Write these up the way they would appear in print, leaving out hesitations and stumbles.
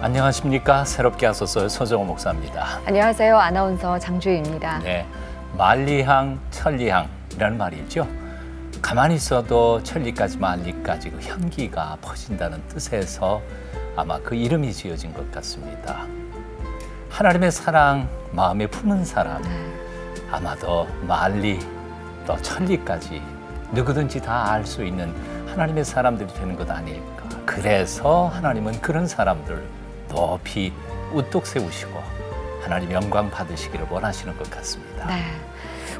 안녕하십니까. 새롭게 하소서 서정호 목사입니다. 안녕하세요. 아나운서 장주희입니다. 네, 만리향, 천리향이라는 말이 있죠. 가만히 있어도 천리까지 만리까지 그 향기가 퍼진다는 뜻에서 아마 그 이름이 지어진 것 같습니다. 하나님의 사랑 마음에 품은 사람, 아마도 만리 또 천리까지 누구든지 다 알 수 있는 하나님의 사람들이 되는 것 아닐까. 그래서 하나님은 그런 사람들 높이 우뚝 세우시고 하나님 영광 받으시기를 원하시는 것 같습니다. 네.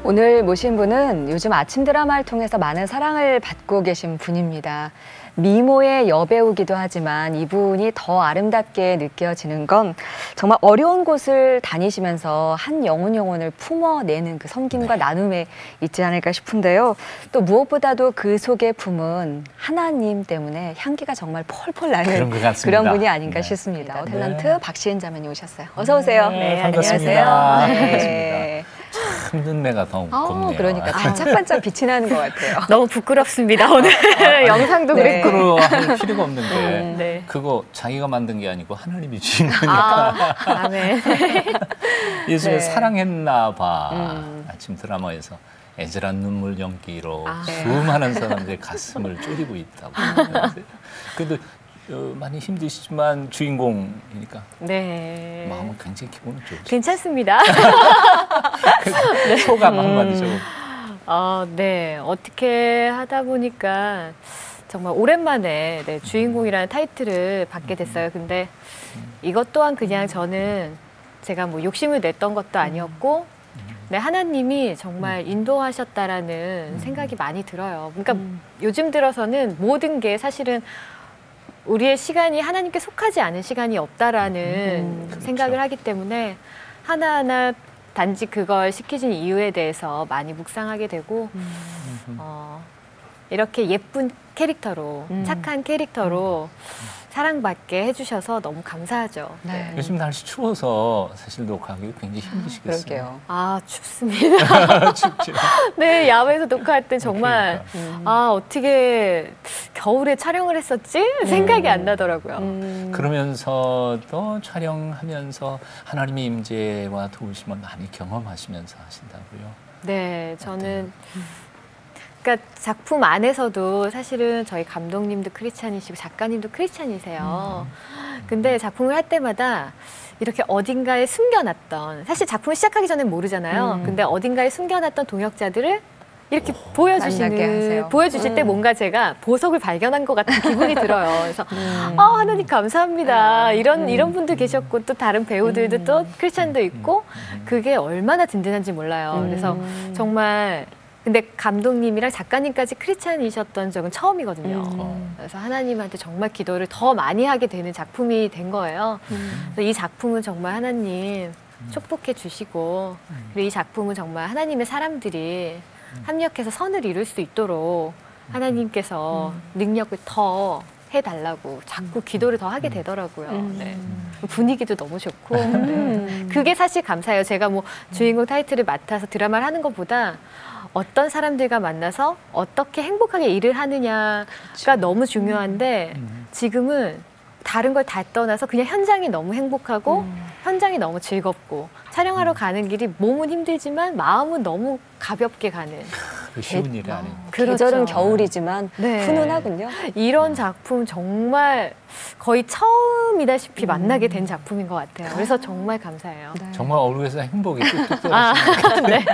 오늘 모신 분은 요즘 아침 드라마를 통해서 많은 사랑을 받고 계신 분입니다. 미모의 여배우기도 하지만 이분이 더 아름답게 느껴지는 건 정말 어려운 곳을 다니시면서 한 영혼을 품어내는 그 섬김과 나눔에 있지 않을까 싶은데요. 또 무엇보다도 그 속에 품은 하나님 때문에 향기가 정말 폴폴 나는 그런 분이 아닌가 싶습니다. 탤런트 박시은 자매님 오셨어요. 어서 오세요. 네, 반갑습니다. 안녕하세요. 반갑습니다. 참 눈매가 더 곱네요. 그러니까 반짝반짝 빛이 나는 것 같아요. 너무 부끄럽습니다. 오늘 영상도 네. 그랬고. 부끄러워할 필요가 없는데 네. 그거 자기가 만든 게 아니고 하나님이 주신 거니까. 아멘. 예수를 네. 사랑했나 봐. 아침 드라마에서 애절한 눈물 연기로 수많은 사람들의 가슴을 졸이고 있다고. 그래도 많이 힘드시지만 주인공이니까 네. 마음은 굉장히 기분은 좋으시죠. 괜찮습니다. 네. 소감 한마디 좀. 네. 어떻게 하다 보니까 정말 오랜만에 주인공이라는 타이틀을 받게 됐어요. 근데 이것 또한 그냥 저는 제가 뭐 욕심을 냈던 것도 아니었고 네, 하나님이 정말 인도하셨다라는 생각이 많이 들어요. 그러니까 요즘 들어서는 모든 게 사실은 우리의 시간이 하나님께 속하지 않은 시간이 없다라는 그렇죠. 생각을 하기 때문에 하나하나 단지 그걸 시키신 이유에 대해서 많이 묵상하게 되고 이렇게 예쁜 캐릭터로 착한 캐릭터로 사랑받게 해주셔서 너무 감사하죠. 네. 요즘 날씨 추워서 사실 녹화하기 굉장히 힘드시겠어요. 그러게요. 춥습니다. 춥죠. 네, 야외에서 녹화할 때 정말 그러니까. 어떻게 겨울에 촬영을 했었지? 생각이 안 나더라고요. 그러면서도 촬영하면서 하나님의 임재와 도우심을 많이 경험하시면서 하신다고요? 네, 저는 그러니까 작품 안에서도 사실은 저희 감독님도 크리스찬이시고 작가님도 크리스찬이세요. 근데 작품을 할 때마다 이렇게 어딘가에 숨겨놨던, 사실 작품을 시작하기 전엔 모르잖아요. 근데 어딘가에 숨겨놨던 동역자들을 이렇게 보여주실 때 뭔가 제가 보석을 발견한 것 같은 기분이 들어요. 그래서 하나님 감사합니다. 이런 분들 계셨고 또 다른 배우들도 또 크리스찬도 있고 그게 얼마나 든든한지 몰라요. 그래서 정말 근데 감독님이랑 작가님까지 크리스찬이셨던 적은 처음이거든요. 그래서 하나님한테 정말 기도를 더 많이 하게 되는 작품이 된 거예요. 그래서 이 작품은 정말 하나님 축복해 주시고 그리고 이 작품은 정말 하나님의 사람들이 합력해서 선을 이룰 수 있도록 하나님께서 능력을 더 해달라고 자꾸 기도를 더 하게 되더라고요. 네. 분위기도 너무 좋고 네. 그게 사실 감사해요. 제가 뭐 주인공 타이틀을 맡아서 드라마를 하는 것보다 어떤 사람들과 만나서 어떻게 행복하게 일을 하느냐가 너무 중요한데 지금은 다른 걸 다 떠나서 그냥 현장이 너무 행복하고 현장이 너무 즐겁고 촬영하러 가는 길이 몸은 힘들지만 마음은 너무 가볍게 가는 쉬운 일이 아니고. 계절은 겨울이지만 네. 훈훈하군요. 이런 작품 정말 거의 처음이다시피 만나게 된 작품인 것 같아요. 그래서 정말 감사해요. 네. 정말 얼굴에서 행복이 뚝뚝 떨어지는 것 같아요. 네.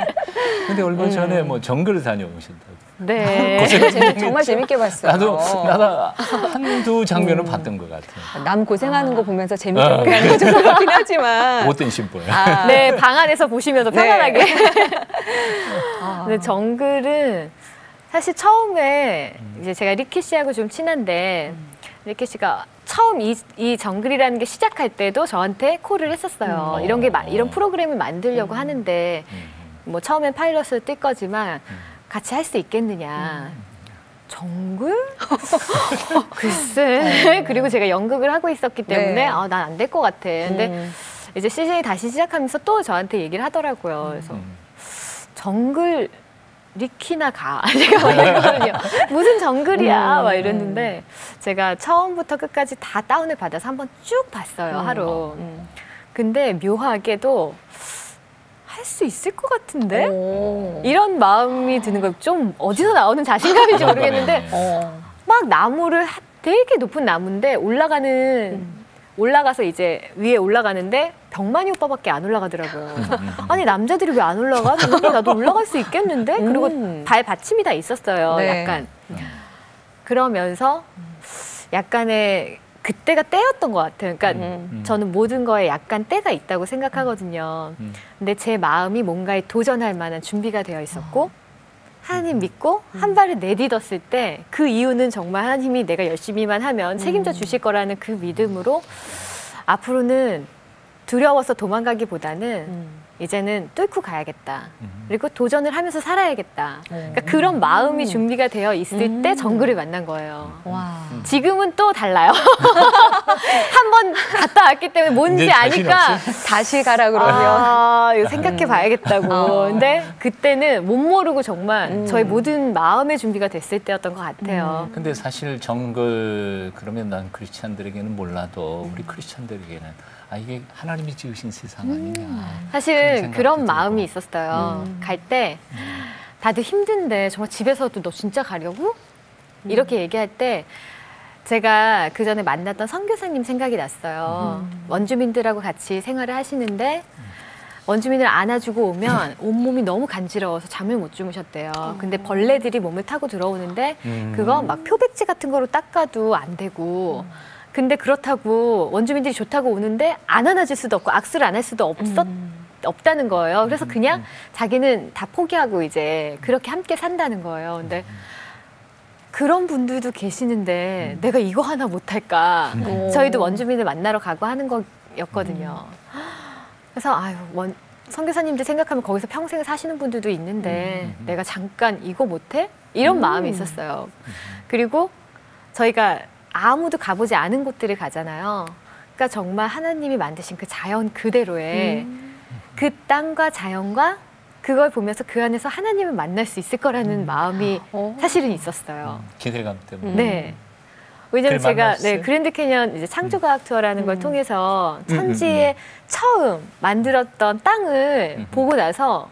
근데 얼마 전에 뭐 정글 다녀오신다고. 네. 정말 재밌게 봤어요. 나도 한두 장면을 봤던 것 같아요. 남 고생하는 거 보면서 재밌게 보는 거 좀 그렇긴 하지만. 못된 신부예요. 네, 방 안에서 보시면서 편안하게. 근데 정글은 사실 처음에 이제 제가 리키 씨하고 좀 친한데 리키 씨가 처음 이 정글이라는 게 시작할 때도 저한테 콜을 했었어요. 이런 프로그램을 만들려고 하는데 뭐 처음엔 파일럿을 뛸 거지만 같이 할 수 있겠느냐. 정글? 글쎄. 그리고 제가 연극을 하고 있었기 때문에 난 안 될 것 같아. 근데 이제 시즌이 다시 시작하면서 또 저한테 얘기를 하더라고요. 그래서 정글 리키나 가. 제가 막 이랬거든요. 무슨 정글이야. 막 이랬는데 제가 처음부터 끝까지 다 다운을 받아서 한번 쭉 봤어요. 하루. 근데 묘하게도 할 수 있을 것 같은데? 이런 마음이 드는 거예요. 좀 어디서 나오는 자신감인지 모르겠는데 막 나무를 되게 높은 나무인데 올라가서 이제 위에 올라가는데 병만이 오빠밖에 안 올라가더라고요. 그래서 아니 남자들이 왜 안 올라가? 나도 올라갈 수 있겠는데? 그리고 발 받침이 다 있었어요. 네. 약간. 그러면서 약간의 그때가 때였던 것 같아요. 그러니까 저는 모든 거에 약간 때가 있다고 생각하거든요. 근데 제 마음이 뭔가에 도전할 만한 준비가 되어 있었고 하나님 믿고 한 발을 내딛었을 때 그 이유는 정말 하나님이 내가 열심히만 하면 책임져 주실 거라는 그 믿음으로 앞으로는 두려워서 도망가기보다는 이제는 뚫고 가야겠다. 그리고 도전을 하면서 살아야겠다. 그러니까 그런 마음이 준비가 되어 있을 때 정글을 만난 거예요. 와. 지금은 또 달라요. 한 번 갔다 왔기 때문에 뭔지 아니까 다시 가라 그러면. 이거 생각해 봐야겠다고. 근데 그때는 못 모르고 정말 저의 모든 마음의 준비가 됐을 때였던 것 같아요. 근데 사실 정글 그러면 난 크리스찬들에게는 몰라도 우리 크리스찬들에게는 이게 하나님이 지으신 세상 아니냐. 사실 그런 들고. 마음이 있었어요. 갈 때 다들 힘든데 정말 집에서도 너 진짜 가려고? 이렇게 얘기할 때 제가 그 전에 만났던 선교사님 생각이 났어요. 원주민들하고 같이 생활을 하시는데 원주민을 안아주고 오면 온몸이 너무 간지러워서 잠을 못 주무셨대요. 근데 벌레들이 몸을 타고 들어오는데 그거 막 표백지 같은 거로 닦아도 안 되고 근데 그렇다고 원주민들이 좋다고 오는데 안 안아줄 수도 없고 악수를 안 할 수도 없다는 거예요. 그래서 그냥 자기는 다 포기하고 이제 그렇게 함께 산다는 거예요. 근데 그런 분들도 계시는데 내가 이거 하나 못할까. 저희도 원주민을 만나러 가고 하는 거였거든요. 그래서 선교사님들 생각하면 거기서 평생 사시는 분들도 있는데 내가 잠깐 이거 못해? 이런 마음이 있었어요. 그리고 저희가 아무도 가보지 않은 곳들을 가잖아요. 그러니까 정말 하나님이 만드신 그 자연 그대로의 그 땅과 자연과 그걸 보면서 그 안에서 하나님을 만날 수 있을 거라는 마음이 사실은 있었어요. 기대감 때문에. 네. 왜냐면 제가 만났어요? 그랜드 캐년 이제 창조과학 투어라는 걸 통해서 천지에 처음 만들었던 땅을 보고 나서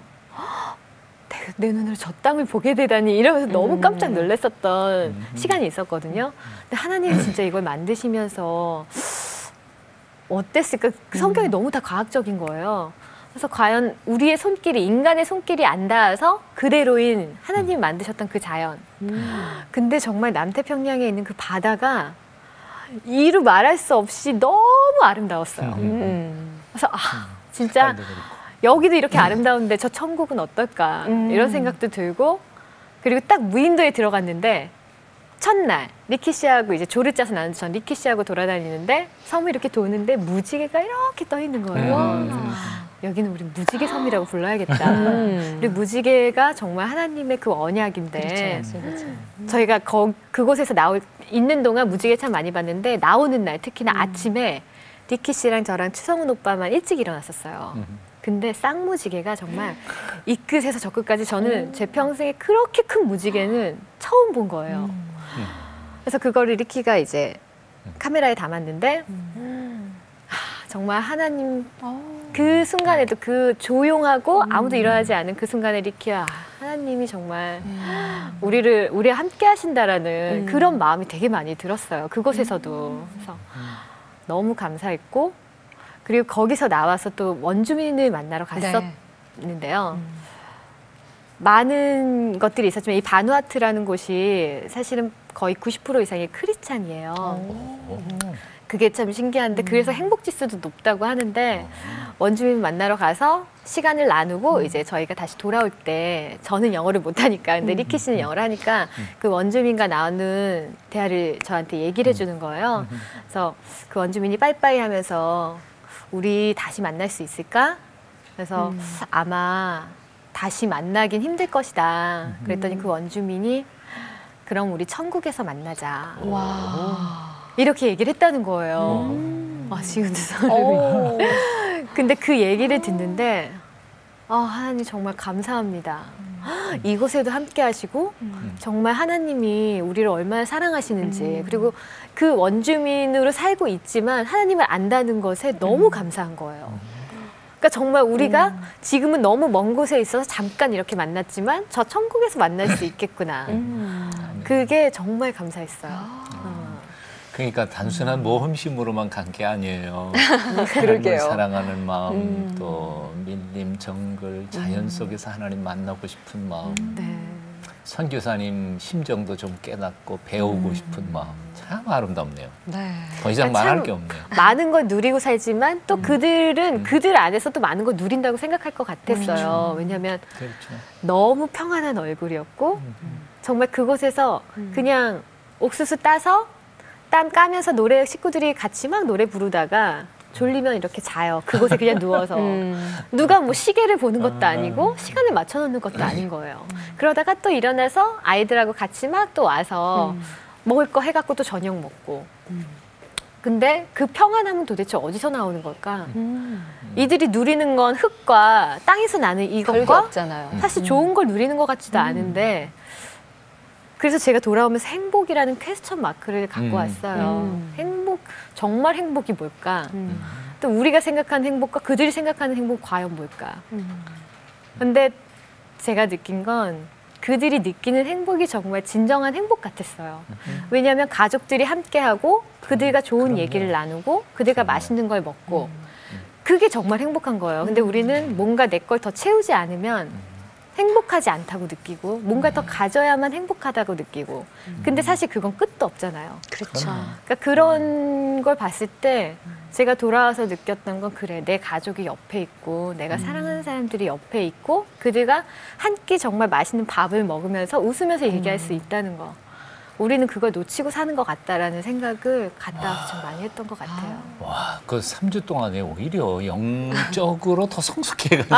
내 눈으로 저 땅을 보게 되다니 이러면서 너무 깜짝 놀랐었던 시간이 있었거든요. 근데 하나님이 진짜 이걸 만드시면서 어땠을까? 그 성경이 너무 다 과학적인 거예요. 그래서 과연 우리의 손길이 인간의 손길이 안 닿아서 그대로인 하나님이 만드셨던 그 자연. 근데 정말 남태평양에 있는 그 바다가 이루 말할 수 없이 너무 아름다웠어요. 그래서 진짜 여기도 이렇게 아름다운데 저 천국은 어떨까 이런 생각도 들고 그리고 딱 무인도에 들어갔는데 첫날 리키 씨하고 이제 조를 짜서 나는 전 리키 씨하고 돌아다니는데 섬을 이렇게 도는데 무지개가 이렇게 떠 있는 거예요. 여기는 우리 무지개 섬이라고 불러야겠다. 그리고 무지개가 정말 하나님의 그 언약인데 저희가 그곳에서 있는 동안 무지개 참 많이 봤는데 나오는 날 특히나 아침에 리키 씨랑 저랑 추성훈 오빠만 일찍 일어났었어요. 근데 쌍무지개가 정말 이 끝에서 저 끝까지 저는 제 평생에 그렇게 큰 무지개는 처음 본 거예요. 그래서 그거를 리키가 이제 카메라에 담았는데 정말 하나님 그 순간에도 그 조용하고 아무도 일어나지 않은 그 순간에 리키야 하나님이 정말 우리와 함께 하신다라는 그런 마음이 되게 많이 들었어요. 그곳에서도. 그래서 너무 감사했고 그리고 거기서 나와서 또 원주민을 만나러 갔었는데요. 많은 것들이 있었지만 이 바누아투라는 곳이 사실은 거의 90% 이상이 크리스찬이에요. 그게 참 신기한데 그래서 행복지수도 높다고 하는데 원주민 만나러 가서 시간을 나누고 이제 저희가 다시 돌아올 때 저는 영어를 못하니까 근데 리키 씨는 영어를 하니까 그 원주민과 나누는 대화를 저한테 얘기를 해주는 거예요. 그래서 그 원주민이 빠이빠이 하면서 우리 다시 만날 수 있을까? 그래서 아마 다시 만나긴 힘들 것이다. 그랬더니 그 원주민이 그럼 우리 천국에서 만나자. 와. 이렇게 얘기를 했다는 거예요. 지금 근데 그 얘기를 듣는데 하나님 정말 감사합니다. 이곳에도 함께 하시고 정말 하나님이 우리를 얼마나 사랑하시는지 그리고 그 원주민으로 살고 있지만 하나님을 안다는 것에 너무 감사한 거예요. 그러니까 정말 우리가 지금은 너무 먼 곳에 있어서 잠깐 이렇게 만났지만 저 천국에서 만날 수 있겠구나. 그게 정말 감사했어요. 그러니까 단순한 모험심으로만 간 게 아니에요. 그러게요. 하나님을 사랑하는 마음, 또 밀림, 정글, 자연 속에서 하나님 만나고 싶은 마음, 네. 선교사님 심정도 좀 깨닫고 배우고 싶은 마음, 참 아름답네요. 네. 더 이상 그러니까 말할 참 게 없네요. 많은 걸 누리고 살지만 또 그들은 그들 안에서 또 많은 걸 누린다고 생각할 것 같았어요. 왜냐하면 그렇죠. 너무 평안한 얼굴이었고 정말 그곳에서 그냥 옥수수 따서 땀 까면서 노래 식구들이 같이 막 노래 부르다가 졸리면 이렇게 자요. 그곳에 그냥 누워서. 누가 뭐 시계를 보는 것도 아니고 시간을 맞춰놓는 것도 아닌 거예요. 그러다가 또 일어나서 아이들하고 같이 막 또 와서 먹을 거 해갖고 또 저녁 먹고. 근데 그 평안함은 도대체 어디서 나오는 걸까? 이들이 누리는 건 흙과 땅에서 나는 별게 이것과 없잖아요. 사실 좋은 걸 누리는 것 같지도 않은데 그래서 제가 돌아오면서 행복이라는 퀘스천 마크를 갖고 왔어요. 행복, 정말 행복이 뭘까? 또 우리가 생각하는 행복과 그들이 생각하는 행복 과연 뭘까? 근데 제가 느낀 건 그들이 느끼는 행복이 정말 진정한 행복 같았어요. 왜냐하면 가족들이 함께하고 그들과 좋은 얘기를 나누고 그들과 맛있는 걸 먹고 그게 정말 행복한 거예요. 근데 우리는 뭔가 내 걸 더 채우지 않으면 행복하지 않다고 느끼고 뭔가 더 가져야만 행복하다고 느끼고 근데 사실 그건 끝도 없잖아요. 그렇죠. 그러니까 그런 걸 봤을 때 제가 돌아와서 느꼈던 건 그래 내 가족이 옆에 있고 내가 사랑하는 사람들이 옆에 있고 그들과 한 끼 정말 맛있는 밥을 먹으면서 웃으면서 얘기할 수 있다는 거. 우리는 그걸 놓치고 사는 것 같다라는 생각을 갔다 와서 좀 많이 했던 것 같아요. 와, 그 3주 동안에 오히려 영적으로 더 성숙해가지고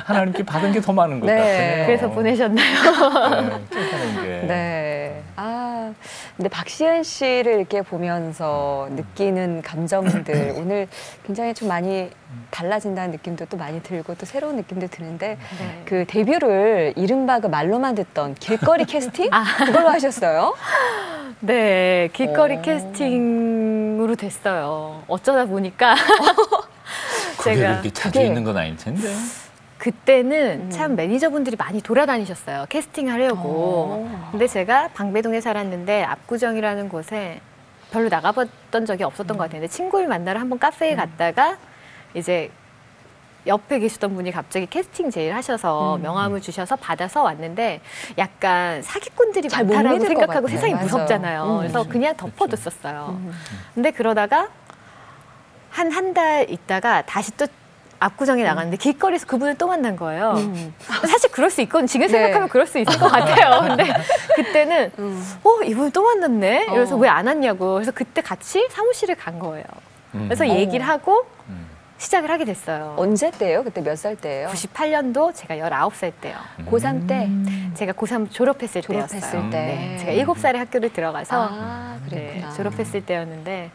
하나님께 받은 게 더 많은 것 네. 같아요. 그래서 보내셨나요? 네, 깨닫는 게. 네. 아, 근데 박시은 씨를 이렇게 보면서 느끼는 감정들 오늘 굉장히 좀 많이 달라진다는 느낌도 또 많이 들고 또 새로운 느낌도 드는데 네. 그 데뷔를 이른바 그 말로만 듣던 길거리 캐스팅 그걸로 하셨어요? 네, 길거리 오. 캐스팅으로 됐어요. 어쩌다 보니까 그게 제가 그렇게 자주 그게- 있는 건 아닐 텐데. 그때는 참 매니저분들이 많이 돌아다니셨어요. 캐스팅하려고. 근데 제가 방배동에 살았는데 압구정이라는 곳에 별로 나가봤던 적이 없었던 것 같아요. 근데 친구를 만나러 한번 카페에 갔다가 이제 옆에 계시던 분이 갑자기 캐스팅 제의를 하셔서 명함을 주셔서 받아서 왔는데 약간 사기꾼들이 잘못 많다라고 믿을 것 생각하고 같아요. 세상이 맞아요. 무섭잖아요. 그래서 그냥 덮어뒀었어요. 근데 그러다가 한 달 있다가 다시 또 압구정에 나갔는데 길거리에서 그분을 또 만난 거예요. 사실 그럴 수 있거든요. 지금 네. 생각하면 그럴 수 있을 것 같아요. 근데 그때는 이분을 또 만났네? 이래서 왜 안 왔냐고. 그래서 그때 같이 사무실에 간 거예요. 그래서 얘기를 하고 시작을 하게 됐어요. 언제 때예요? 그때 몇 살 때예요? 98년도 제가 19살 때요. 고3 때? 제가 고3 졸업했을 졸업했을 때였어요. 때. 네, 제가 7살에 학교를 들어가서 아, 네, 그랬구나. 졸업했을 때였는데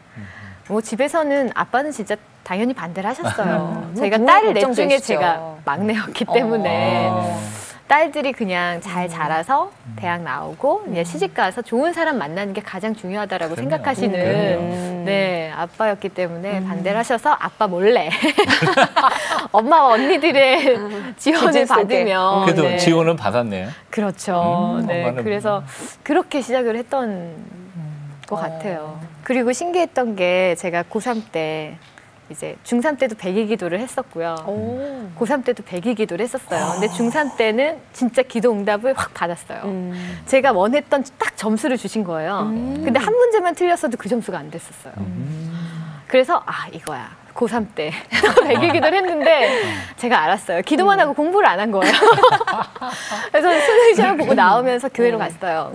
뭐 집에서는 아빠는 진짜 당연히 반대를 하셨어요. 저희가 부모님 딸을 넷 중에 걱정되시죠. 제가 막내였기 때문에 어. 딸들이 그냥 잘 자라서 대학 나오고 이제 시집 가서 좋은 사람 만나는 게 가장 중요하다라고 그럼요. 생각하시는 그럼요. 네 아빠였기 때문에 반대를 하셔서 아빠 몰래 엄마와 언니들의 지원을 기준 속에. 받으며 그래도 네. 지원은 받았네요. 그렇죠. 네, 엄마는 그래서 그렇게 시작을 했던 것 같아요. 그리고 신기했던 게 제가 고3 때 이제 중3 때도 100일 기도를 했었고요. 오. 고3 때도 100일 기도를 했었어요. 근데 중3 때는 진짜 기도 응답을 확 받았어요. 제가 원했던 딱 점수를 주신 거예요. 근데 한 문제만 틀렸어도 그 점수가 안 됐었어요. 그래서 이거야. 고3 때 100일 기도를 했는데 제가 알았어요. 기도만 하고 공부를 안 한 거예요. 그래서 수능 시험을 보고 나오면서 교회로 갔어요.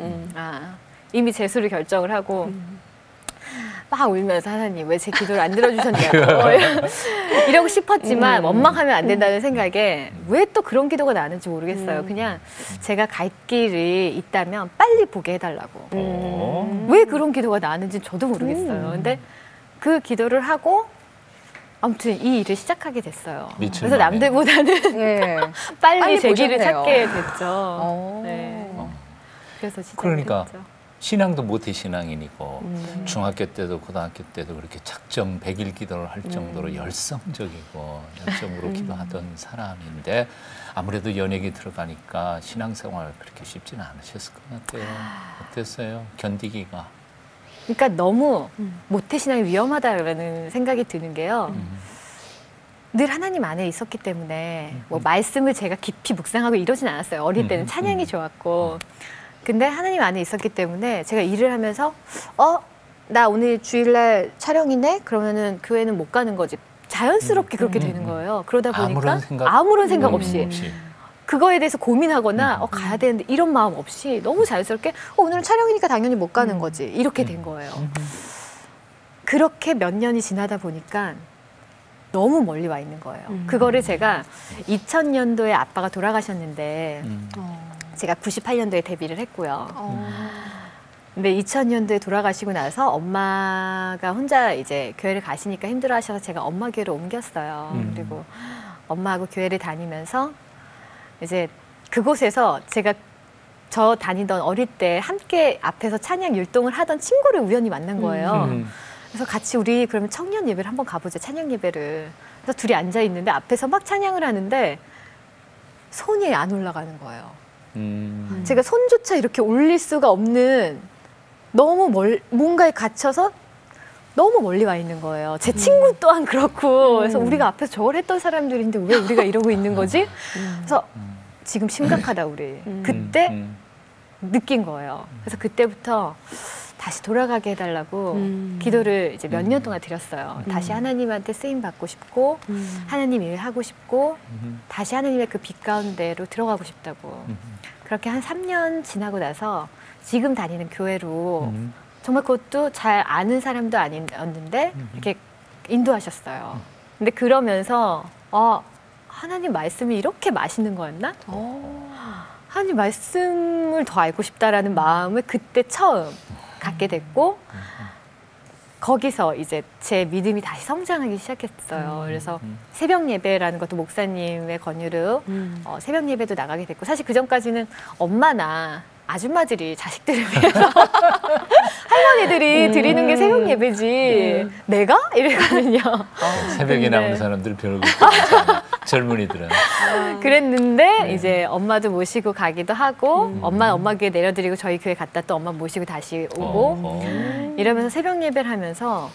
이미 재수를 결정을 하고 막 울면서 하나님 왜 제 기도를 안 들어주셨냐고 이러고 싶었지만 원망하면 안 된다는 생각에 왜 또 그런 기도가 나는지 모르겠어요. 그냥 제가 갈 길이 있다면 빨리 보게 해달라고. 왜 그런 기도가 나는지 저도 모르겠어요. 근데 그 기도를 하고 아무튼 이 일을 시작하게 됐어요. 미친 그래서 맘에. 남들보다는 예. 빨리 제 길을 보셨네요. 찾게 됐죠. 네. 어. 그래서 시작이 그러니까 됐죠. 신앙도 모태 신앙인이고 중학교 때도 고등학교 때도 그렇게 작정 100일 기도를 할 정도로 열성적이고 열정으로 기도하던 사람인데 아무래도 연예계 들어가니까 신앙생활 그렇게 쉽지는 않으셨을 것 같아요. 어땠어요? 견디기가? 그러니까 너무 모태신앙이 위험하다라는 생각이 드는 게요. 늘 하나님 안에 있었기 때문에 뭐 말씀을 제가 깊이 묵상하고 이러진 않았어요. 어릴 때는 찬양이 좋았고. 근데 하나님 안에 있었기 때문에 제가 일을 하면서 나 오늘 주일날 촬영이네? 그러면은 교회는 못 가는 거지. 자연스럽게 그렇게 되는 거예요. 그러다 보니까 아무런 생각 없이. 그거에 대해서 고민하거나 가야 되는데 이런 마음 없이 너무 자연스럽게 오늘은 촬영이니까 당연히 못 가는 거지. 이렇게 된 거예요. 그렇게 몇 년이 지나다 보니까 너무 멀리 와 있는 거예요. 그거를 제가 2000년도에 아빠가 돌아가셨는데 제가 98년도에 데뷔를 했고요. 근데 2000년도에 돌아가시고 나서 엄마가 혼자 이제 교회를 가시니까 힘들어하셔서 제가 엄마 교회로 옮겼어요. 그리고 엄마하고 교회를 다니면서 이제 그곳에서 제가 저 다니던 어릴 때 함께 앞에서 찬양 율동을 하던 친구를 우연히 만난 거예요. 그래서 같이 우리 그러면 청년 예배를 한번 가보자, 찬양 예배를. 그래서 둘이 앉아 있는데 앞에서 막 찬양을 하는데 손이 안 올라가는 거예요. 제가 손조차 이렇게 올릴 수가 없는 너무 뭔가에 갇혀서 너무 멀리 와 있는 거예요. 제 친구 또한 그렇고. 그래서 우리가 앞에서 저걸 했던 사람들인데 왜 우리가 이러고 있는 거지? 그래서 지금 심각하다 우리. 그때 느낀 거예요. 그래서 그때부터 다시 돌아가게 해달라고 기도를 이제 몇 년 동안 드렸어요. 다시 하나님한테 쓰임 받고 싶고 하나님 일 하고 싶고 다시 하나님의 그 빛 가운데로 들어가고 싶다고. 그렇게 한 3년 지나고 나서 지금 다니는 교회로 정말 그것도 잘 아는 사람도 아니었는데 이렇게 인도하셨어요. 근데 그러면서 하나님 말씀이 이렇게 맛있는 거였나? 하나님 말씀을 더 알고 싶다라는 마음을 그때 처음 갖게 됐고 거기서 이제 제 믿음이 다시 성장하기 시작했어요. 그래서 새벽 예배라는 것도 목사님의 권유로 새벽 예배도 나가게 됐고 사실 그 전까지는 엄마나 아줌마들이 자식들을 위해서 할머니들이 드리는 게 새벽 예배지 내가? 이랬거든요. 새벽에 나오는 사람들 별로 그렇잖아요. 젊은이들은. 그랬는데 이제 엄마도 모시고 가기도 하고 엄마 교회 내려드리고 저희 교회 갔다 또 엄마 모시고 다시 오고 이러면서 새벽 예배를 하면서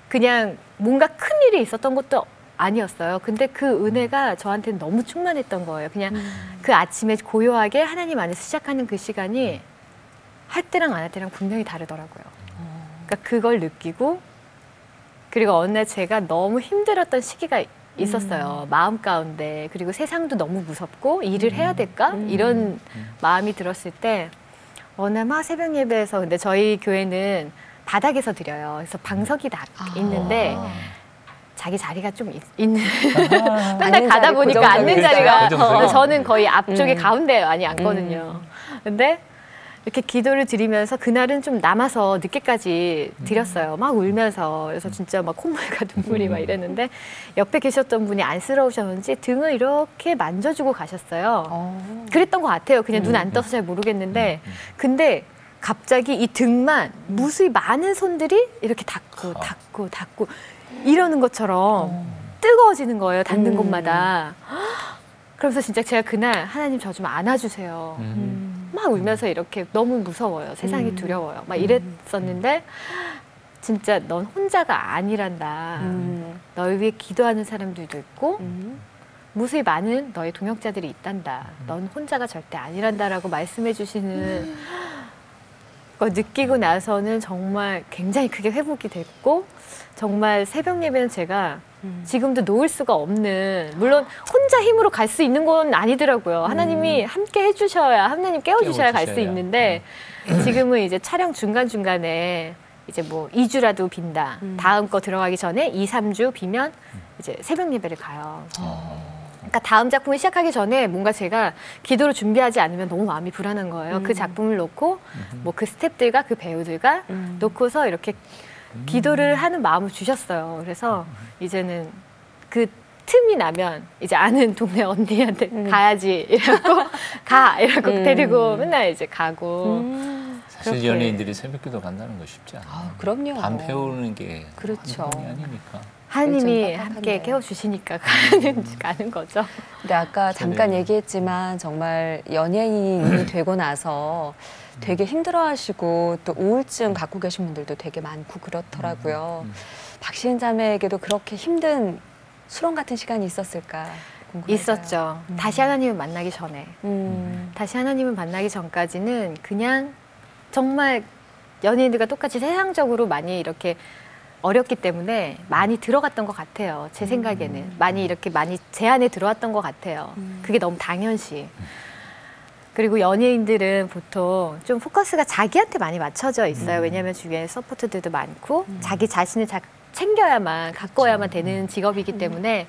그냥 뭔가 큰 일이 있었던 것도 아니었어요. 근데 그 은혜가 저한테는 너무 충만했던 거예요. 그냥 그 아침에 고요하게 하나님 안에서 시작하는 그 시간이 할 때랑 안 할 때랑 분명히 다르더라고요. 그러니까 그걸 느끼고 그리고 어느 날 제가 너무 힘들었던 시기가 있었어요. 마음 가운데. 그리고 세상도 너무 무섭고 일을 해야 될까? 이런 마음이 들었을 때 어느 날 막 새벽 예배에서 근데 저희 교회는 바닥에서 드려요. 그래서 방석이 다 있는데 자기 자리가 좀 있는 맨날 가다 보니까 앉는 자리가 저는 거의 앞쪽에 가운데 많이 앉거든요. 근데 이렇게 기도를 드리면서 그날은 좀 남아서 늦게까지 드렸어요. 막 울면서. 그래서 진짜 막 콧물과 눈물이 막 이랬는데 옆에 계셨던 분이 안쓰러우셨는지 등을 이렇게 만져주고 가셨어요. 그랬던 것 같아요. 그냥 눈 안 떠서 잘 모르겠는데 근데 갑자기 이 등만 무수히 많은 손들이 이렇게 닿고 이러는 것처럼 뜨거워지는 거예요. 닿는 곳마다. 그래서 진짜 제가 그날 하나님 저 좀 안아주세요. 막 울면서 이렇게 너무 무서워요. 세상이 두려워요. 막 이랬었는데 진짜 넌 혼자가 아니란다. 널 위해 기도하는 사람들도 있고 무수히 많은 너의 동역자들이 있단다. 넌 혼자가 절대 아니란다라고 말씀해 주시는 거 느끼고 나서는 정말 굉장히 크게 회복이 됐고 정말 새벽 예배는 제가 지금도 놓을 수가 없는 물론 혼자 힘으로 갈 수 있는 건 아니더라고요. 하나님이 함께 해주셔야 하나님 깨워주셔야 갈 수 있는데 지금은 이제 촬영 중간중간에 이제 뭐 2주라도 빈다. 다음 거 들어가기 전에 2, 3주 비면 이제 새벽 예배를 가요. 그러니까 다음 작품을 시작하기 전에 뭔가 제가 기도를 준비하지 않으면 너무 마음이 불안한 거예요. 그 작품을 놓고 뭐 그 스태프들과 그 배우들과 놓고서 이렇게 기도를 하는 마음을 주셨어요. 그래서 이제는 그 틈이 나면 이제 아는 동네 언니한테 가야지 이러고 이러고 데리고 맨날 이제 가고. 사실 그렇게. 연예인들이 새벽기도 간다는 거 쉽지 않아요. 아, 그럼요. 밤 배우는 게 그렇죠. 한정이 아니니까. 하나님이 일정 함께 빡빡한데. 깨워주시니까 가는 거죠. 근데 아까 잠깐 그래요. 얘기했지만 정말 연예인이 되고 나서 되게 힘들어하시고 또 우울증 갖고 계신 분들도 되게 많고 그렇더라고요. 박시은 자매에게도 그렇게 힘든 수렁 같은 시간이 있었을까 궁금해요. 있었죠. 다시 하나님을 만나기 전에. 다시 하나님을 만나기 전까지는 그냥 정말 연예인들과 똑같이 세상적으로 많이 이렇게 어렵기 때문에 많이 들어갔던 것 같아요. 제 생각에는. 많이 제 안에 들어왔던 것 같아요. 그게 너무 당연시. 그리고 연예인들은 보통 좀 포커스가 자기한테 많이 맞춰져 있어요. 왜냐하면 주위에 서포트들도 많고 자기 자신을 챙겨야만 가꿔야만 되는 직업이기 때문에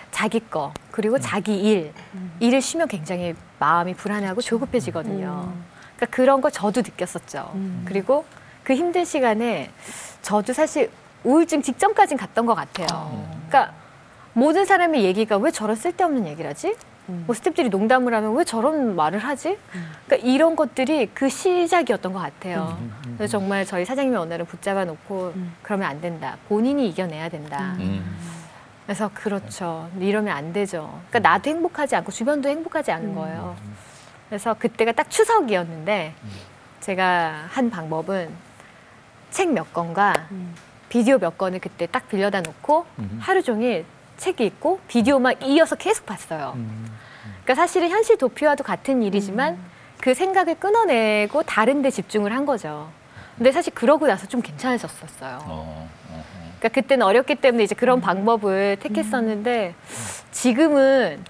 자기 거 그리고 자기 일을 쉬면 굉장히 마음이 불안하고 조급해지거든요. 그러니까 그런 걸 저도 느꼈었죠. 그리고 그 힘든 시간에 저도 사실 우울증 직전까지는 갔던 것 같아요. 그러니까 모든 사람의 얘기가 왜 저런 쓸데없는 얘기를 하지? 뭐 스태프들이 농담을 하면 왜 저런 말을 하지? 그러니까 이런 것들이 그 시작이었던 것 같아요. 그래서 정말 저희 사장님이 어느 날은 붙잡아 놓고 그러면 안 된다. 본인이 이겨내야 된다. 그래서 그렇죠. 이러면 안 되죠. 그러니까 나도 행복하지 않고 주변도 행복하지 않은 거예요. 그래서 그때가 딱 추석이었는데 제가 한 방법은 책 몇 권과 비디오 몇 권을 그때 딱 빌려다 놓고 하루 종일 책이 있고 비디오만 이어서 계속 봤어요. 그러니까 사실은 현실 도피와도 같은 일이지만 그 생각을 끊어내고 다른 데 집중을 한 거죠. 근데 사실 그러고 나서 좀 괜찮아졌었어요. 그러니까 그때는 어렸기 때문에 이제 그런 방법을 택했었는데 지금은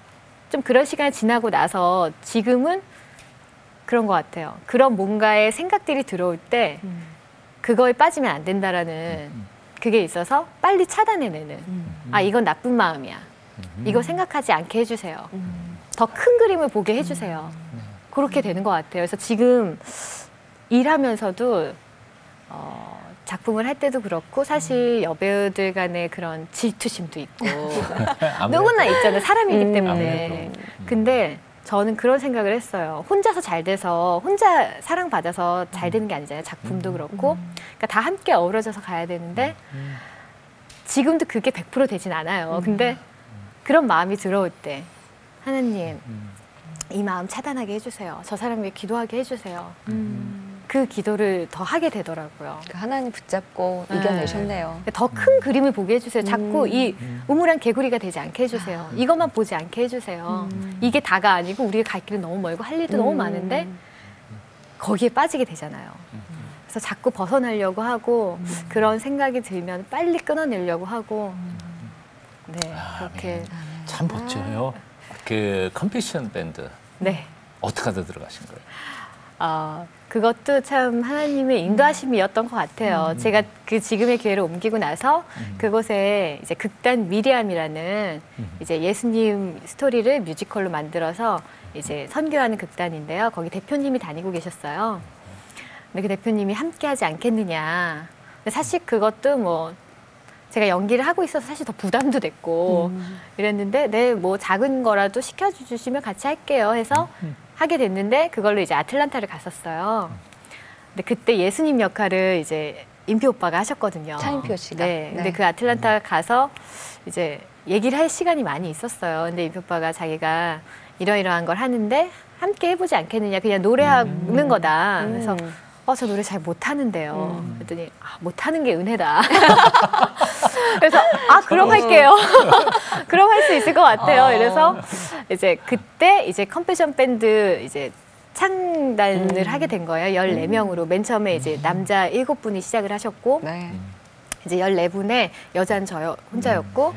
좀 그런 시간이 지나고 나서 지금은 그런 것 같아요. 그런 뭔가의 생각들이 들어올 때 그거에 빠지면 안 된다라는 그게 있어서 빨리 차단해내는 이건 나쁜 마음이야. 이거 생각하지 않게 해주세요. 더 큰 그림을 보게 해주세요. 그렇게 되는 것 같아요. 그래서 지금 일하면서도 작품을 할 때도 그렇고 사실 여배우들 간의 그런 질투심도 있고 누구나 있잖아요. 사람이기 때문에. 근데 저는 그런 생각을 했어요. 혼자서 잘 돼서 혼자 사랑받아서 잘 되는 게 아니잖아요. 작품도 그렇고. 그러니까 다 함께 어우러져서 가야 되는데 지금도 그게 100% 되진 않아요. 근데 그런 마음이 들어올 때 하나님 이 마음 차단하게 해주세요. 저 사람 위해 기도하게 해주세요. 그 기도를 더 하게 되더라고요. 하나님 붙잡고 이겨내셨네요. 더 큰 그림을 보게 해주세요. 자꾸 이 우물한 개구리가 되지 않게 해주세요. 이것만 보지 않게 해주세요. 이게 다가 아니고 우리가 갈 길은 너무 멀고 할 일도 너무 많은데 거기에 빠지게 되잖아요. 그래서 자꾸 벗어나려고 하고 그런 생각이 들면 빨리 끊어내려고 하고 네 그렇게 참 멋져요. 그 컴패션 밴드 네. 어떻게 하다 들어가신 거예요? 그것도 참 하나님의 인도하심이었던 것 같아요. 제가 그 지금의 교회를 옮기고 나서 그곳에 이제 극단 미리암이라는 이제 예수님 스토리를 뮤지컬로 만들어서 이제 선교하는 극단인데요. 거기 대표님이 다니고 계셨어요. 근데 그 대표님이 함께하지 않겠느냐. 근데 사실 그것도 뭐 제가 연기를 하고 있어서 사실 더 부담도 됐고 이랬는데 네, 뭐 작은 거라도 시켜주시면 같이 할게요 해서 하게 됐는데 그걸로 이제 아틀란타를 갔었어요. 근데 그때 예수님 역할을 이제 임표 오빠가 하셨거든요. 차인표 씨가. 네. 근데 그 아틀란타 가서 이제 얘기를 할 시간이 많이 있었어요. 근데 임표 오빠가 자기가 이러이러한 걸 하는데 함께 해보지 않겠느냐. 그냥 노래하는 거다. 그래서 저 노래 잘 못하는데요. 그랬더니 못하는 게 은혜다. 그래서 그럼 할게요. 그럼 할 수 있을 것 같아요. 그래서 이제 그때 이제 컴패션 밴드 이제 창단을 하게 된 거예요. 14명으로. 맨 처음에 이제 남자 7분이 시작을 하셨고 네. 이제 14분에 여자는 저 혼자였고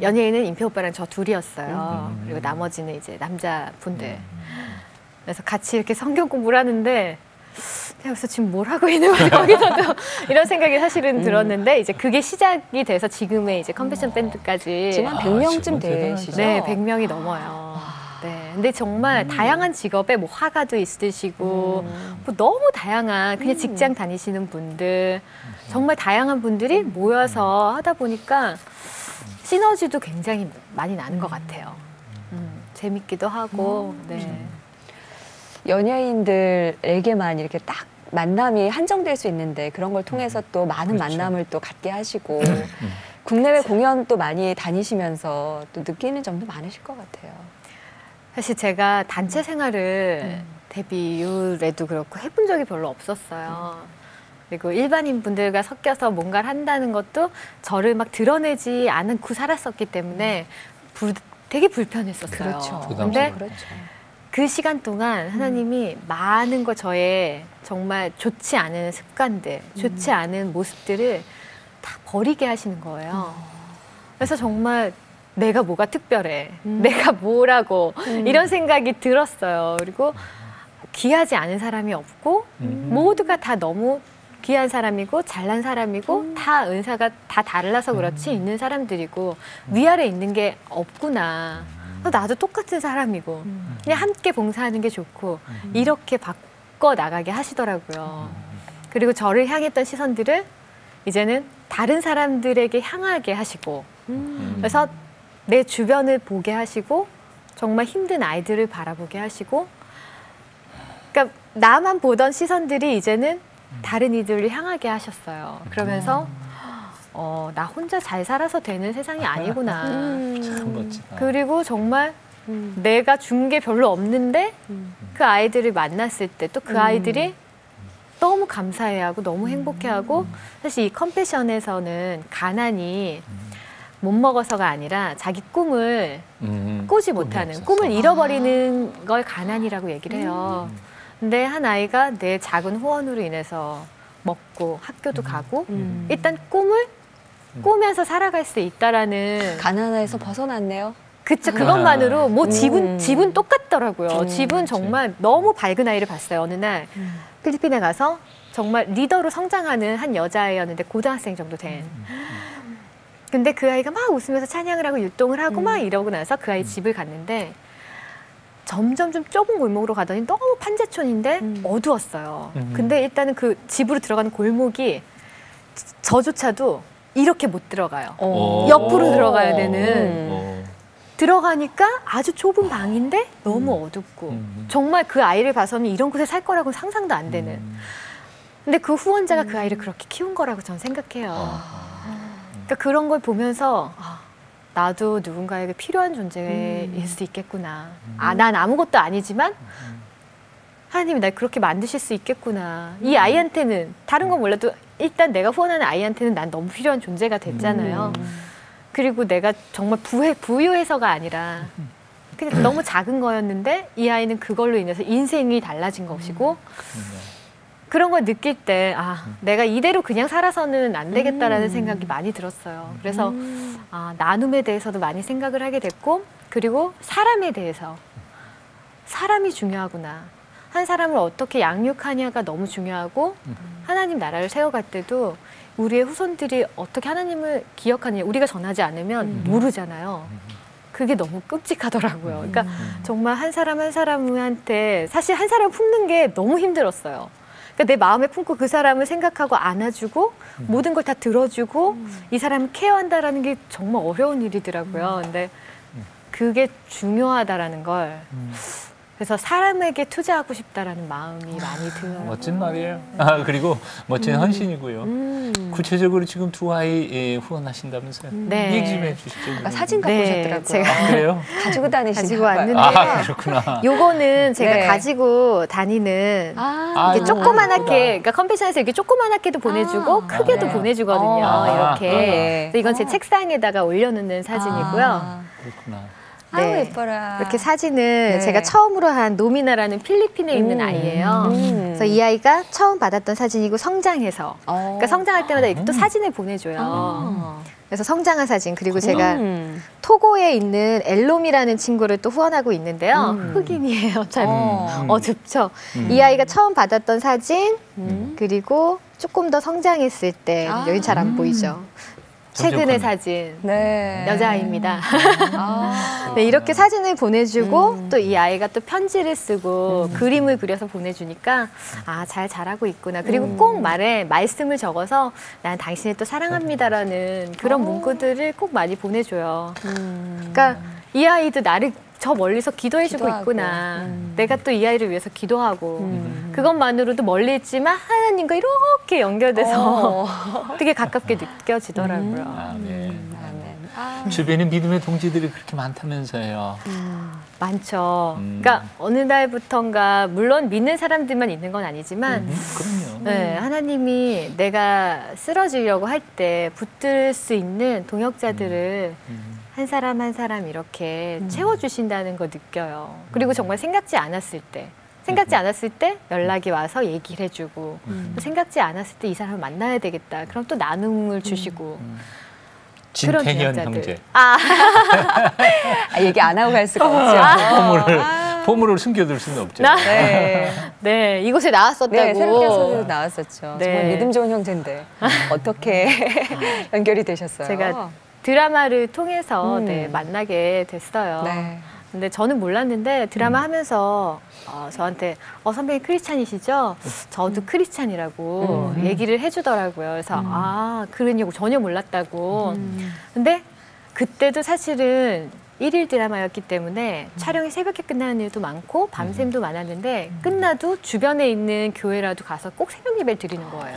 연예인은 임표 오빠랑 저 둘이었어요. 그리고 나머지는 이제 남자분들. 그래서 같이 이렇게 성경 공부를 하는데 그래서 지금 뭘 하고 있는 거지 거기서도 이런 생각이 사실은 들었는데 이제 그게 시작이 돼서 지금의 이제 컴패션 밴드까지 지금 한 100명쯤 되시죠? 네, 100명이 넘어요. 네, 근데 정말 다양한 직업에 뭐 화가도 있으시고 뭐 너무 다양한 그냥 직장 다니시는 분들 정말 다양한 분들이 모여서 하다 보니까 시너지도 굉장히 많이 나는 것 같아요. 재밌기도 하고. 네. 연예인들에게만 이렇게 딱 만남이 한정될 수 있는데 그런 걸 통해서 또 많은 그렇죠. 만남을 또 갖게 하시고 국내외 공연 또 많이 다니시면서 또 느끼는 점도 많으실 것 같아요. 사실 제가 단체 생활을 데뷔 이후에도 그렇고 해본 적이 별로 없었어요. 그리고 일반인 분들과 섞여서 뭔가를 한다는 것도 저를 막 드러내지 않고 살았었기 때문에 되게 불편했었어요. 그렇죠. 근데 그렇죠. 그 시간 동안 하나님이 많은 거 저의 정말 좋지 않은 습관들, 좋지 않은 모습들을 다 버리게 하시는 거예요. 그래서 정말 내가 뭐가 특별해, 내가 뭐라고 이런 생각이 들었어요. 그리고 귀하지 않은 사람이 없고 모두가 다 너무 귀한 사람이고 잘난 사람이고 다 은사가 다 달라서 그렇지 있는 사람들이고 위아래 있는 게 없구나. 나도 똑같은 사람이고 그냥 함께 봉사하는 게 좋고 이렇게 바꿔 나가게 하시더라고요. 그리고 저를 향했던 시선들을 이제는 다른 사람들에게 향하게 하시고 그래서 내 주변을 보게 하시고 정말 힘든 아이들을 바라보게 하시고 그러니까 나만 보던 시선들이 이제는 다른 이들을 향하게 하셨어요. 그러면서 나 혼자 잘 살아서 되는 세상이 아니구나. 참 멋지다. 그리고 정말 내가 준 게 별로 없는데 그 아이들을 만났을 때 또 그 아이들이 너무 감사해하고 너무 행복해하고 사실 이 컴패션에서는 가난이 못 먹어서가 아니라 자기 꿈을 꾸지 못하는 없어서. 꿈을 잃어버리는 걸 가난이라고 얘기를 해요. 근데 한 아이가 내 작은 후원으로 인해서 먹고 학교도 가고 일단 꿈을 꾸면서 살아갈 수 있다라는 가난에서 벗어났네요. 그쵸, 그것만으로 뭐 집은 똑같더라고요. 집은 정말 너무 밝은 아이를 봤어요. 어느 날 필리핀에 가서 정말 리더로 성장하는 한 여자아이였는데 고등학생 정도 된. 근데 그 아이가 막 웃으면서 찬양을 하고 율동을 하고 막 이러고 나서 그 아이 집을 갔는데 점점 좀 좁은 골목으로 가더니 너무 판자촌인데 어두웠어요. 근데 일단은 그 집으로 들어가는 골목이 저조차도 이렇게 못 들어가요. 옆으로 들어가야 되는. 들어가니까 아주 좁은 방인데 너무 어둡고 정말 그 아이를 봐서는 이런 곳에 살 거라고는 상상도 안 되는. 근데 그 후원자가 그 아이를 그렇게 키운 거라고 저는 생각해요. 그러니까 그런 걸 보면서 나도 누군가에게 필요한 존재일 수 있겠구나. 난 아무것도 아니지만 하나님이 날 그렇게 만드실 수 있겠구나. 이 아이한테는 다른 건 몰라도 일단 내가 후원하는 아이한테는 난 너무 필요한 존재가 됐잖아요. 그리고 내가 정말 부유해서가 아니라 그냥 너무 작은 거였는데 이 아이는 그걸로 인해서 인생이 달라진 것이고 그런 걸 느낄 때 내가 이대로 그냥 살아서는 안 되겠다라는 생각이 많이 들었어요. 그래서 나눔에 대해서도 많이 생각을 하게 됐고 그리고 사람에 대해서 사람이 중요하구나. 한 사람을 어떻게 양육하냐가 너무 중요하고 하나님 나라를 세워갈 때도 우리의 후손들이 어떻게 하나님을 기억하느냐 우리가 전하지 않으면 모르잖아요. 그게 너무 끔찍하더라고요. 그러니까 정말 한 사람 한 사람한테 사실 한 사람 품는 게 너무 힘들었어요. 그러니까 내 마음에 품고 그 사람을 생각하고 안아주고 모든 걸 다 들어주고 이 사람을 케어한다라는 게 정말 어려운 일이더라고요. 근데 그게 중요하다라는 걸 그래서 사람에게 투자하고 싶다라는 마음이 많이 들어요. 멋진 말이에요. 그리고 멋진 헌신이고요. 구체적으로 지금 두 아이 후원하신다면서요? 네. 얘기 좀 해주시죠. 아까 사진 갖고 네, 오셨더라고요. 제가 그래요? 가지고 다니시나 가지고 봐요. 왔는데 그렇구나. 요거는 제가 네. 가지고 다니는 이렇게 아이고, 조그만하게, 예쁘다. 그러니까 컴패션에서 이렇게 조그만하게도 보내주고 크게도 네. 보내주거든요. 이렇게. 네. 그래서 이건 제 책상에다가 올려놓는 사진이고요. 그렇구나. 아유 예뻐라. 이렇게 사진을 네. 제가 처음으로 한 노미나라는 필리핀에 있는 아이예요. 그래서 이 아이가 처음 받았던 사진이고 성장해서. 그러니까 성장할 때마다 이렇게 또 사진을 보내줘요. 그래서 성장한 사진. 그리고 제가 토고에 있는 엘롬이라는 친구를 또 후원하고 있는데요. 흑인이에요. 잘 어둡죠. 이 아이가 처음 받았던 사진, 그리고 조금 더 성장했을 때, 여기 잘 안 보이죠. 최근의 사진. 네. 여자아이입니다. 아. 네, 이렇게 사진을 보내주고 또 이 아이가 또 편지를 쓰고 그림을 그려서 보내주니까 아, 잘 자라고 있구나. 그리고 꼭 말씀을 적어서 난 당신을 또 사랑합니다라는 그런 문구들을 꼭 많이 보내줘요. 그러니까 이 아이도 나를 저 멀리서 기도해주고 기도하고. 있구나. 내가 또 이 아이를 위해서 기도하고 그것만으로도 멀리 있지만 하나님과 이렇게 연결돼서 되게 가깝게 느껴지더라고요. 아멘. 아멘. 주변에 믿음의 동지들이 그렇게 많다면서요. 많죠. 그러니까 어느 날부턴가 물론 믿는 사람들만 있는 건 아니지만 그럼요. 네, 하나님이 내가 쓰러지려고 할 때 붙들 수 있는 동역자들을 한 사람 한 사람 이렇게 채워주신다는 거 느껴요. 그리고 정말 생각지 않았을 때 연락이 와서 얘기를 해주고 또 생각지 않았을 때 이 사람을 만나야 되겠다. 그럼 또 나눔을 주시고 그런 진태현 동역자들. 형제. 얘기 안 하고 갈 수가 없죠. 보물을 숨겨둘 수는 없죠. 네. 네, 이곳에 나왔었다고. 네, 새롭게 나왔었죠. 네. 정말 믿음 좋은 형제인데 어떻게 연결이 되셨어요? 제가 드라마를 통해서 네, 만나게 됐어요. 네. 근데 저는 몰랐는데 드라마 하면서 저한테 선배님 크리스찬이시죠? 저도 크리스찬이라고 얘기를 해주더라고요. 그래서 그러냐고 전혀 몰랐다고. 근데 그때도 사실은 일일 드라마였기 때문에 촬영이 새벽에 끝나는 일도 많고 밤샘도 많았는데 끝나도 주변에 있는 교회라도 가서 꼭 새벽 예배를 드리는 거예요.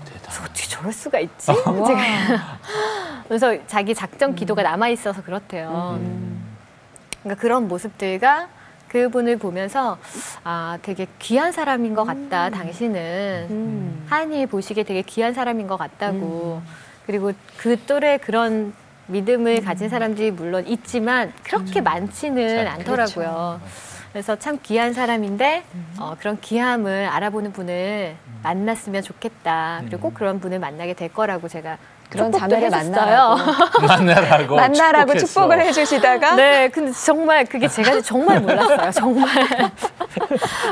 그래서 어떻게 저럴 수가 있지? 제가 그래서 자기 작전 기도가 남아있어서 그렇대요. 그러니까 그런 모습들과 그분을 보면서 되게 귀한 사람인 것 같다. 당신은 하나님이 보시기에 되게 귀한 사람인 것 같다고. 그리고 그 또래 그런 믿음을 가진 사람들이 물론 있지만 그렇게 많지는 않더라고요. 그래서 참 귀한 사람인데 그런 귀함을 알아보는 분을 만났으면 좋겠다. 그리고 꼭 그런 분을 만나게 될 거라고 제가 그런 축복도 자매를 해줬어요. 만나라고 축복을 해주시다가 네, 근데 정말 그게 제가 정말 몰랐어요. 정말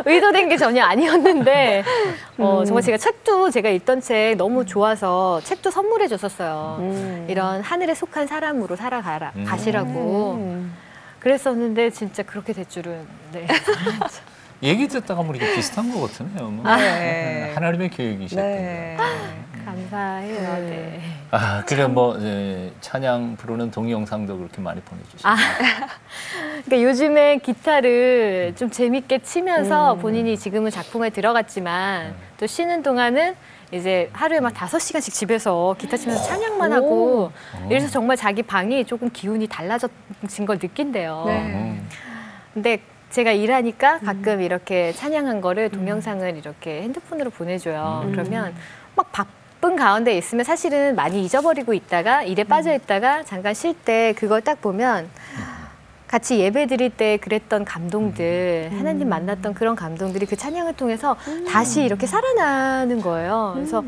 의도된 게 전혀 아니었는데 정말 제가 읽던 책 너무 좋아서 책도 선물해 줬었어요. 이런 하늘에 속한 사람으로 가시라고 그랬었는데 진짜 그렇게 될 줄은. 네. 얘기 듣다가 보니까 비슷한 것 같으네요. 네. 하나님의 계획이셨던 네. 감사해요. 네. 그래 찬양 부르는 동영상도 그렇게 많이 보내주시고. 그러니까 요즘에 기타를 좀 재밌게 치면서 본인이 지금은 작품에 들어갔지만 또 쉬는 동안은 이제 하루에 막 5시간씩 집에서 기타 치면서 찬양만 하고 이래서 정말 자기 방이 조금 기운이 달라진 걸 느낀대요. 네. 근데 제가 일하니까 가끔 이렇게 찬양한 거를 동영상을 이렇게 핸드폰으로 보내줘요. 그러면 막 바쁜 가운데 있으면 사실은 많이 잊어버리고 있다가 일에 빠져 있다가 잠깐 쉴 때 그걸 딱 보면 같이 예배 드릴 때 그랬던 감동들, 하나님 만났던 그런 감동들이 그 찬양을 통해서 다시 이렇게 살아나는 거예요. 그래서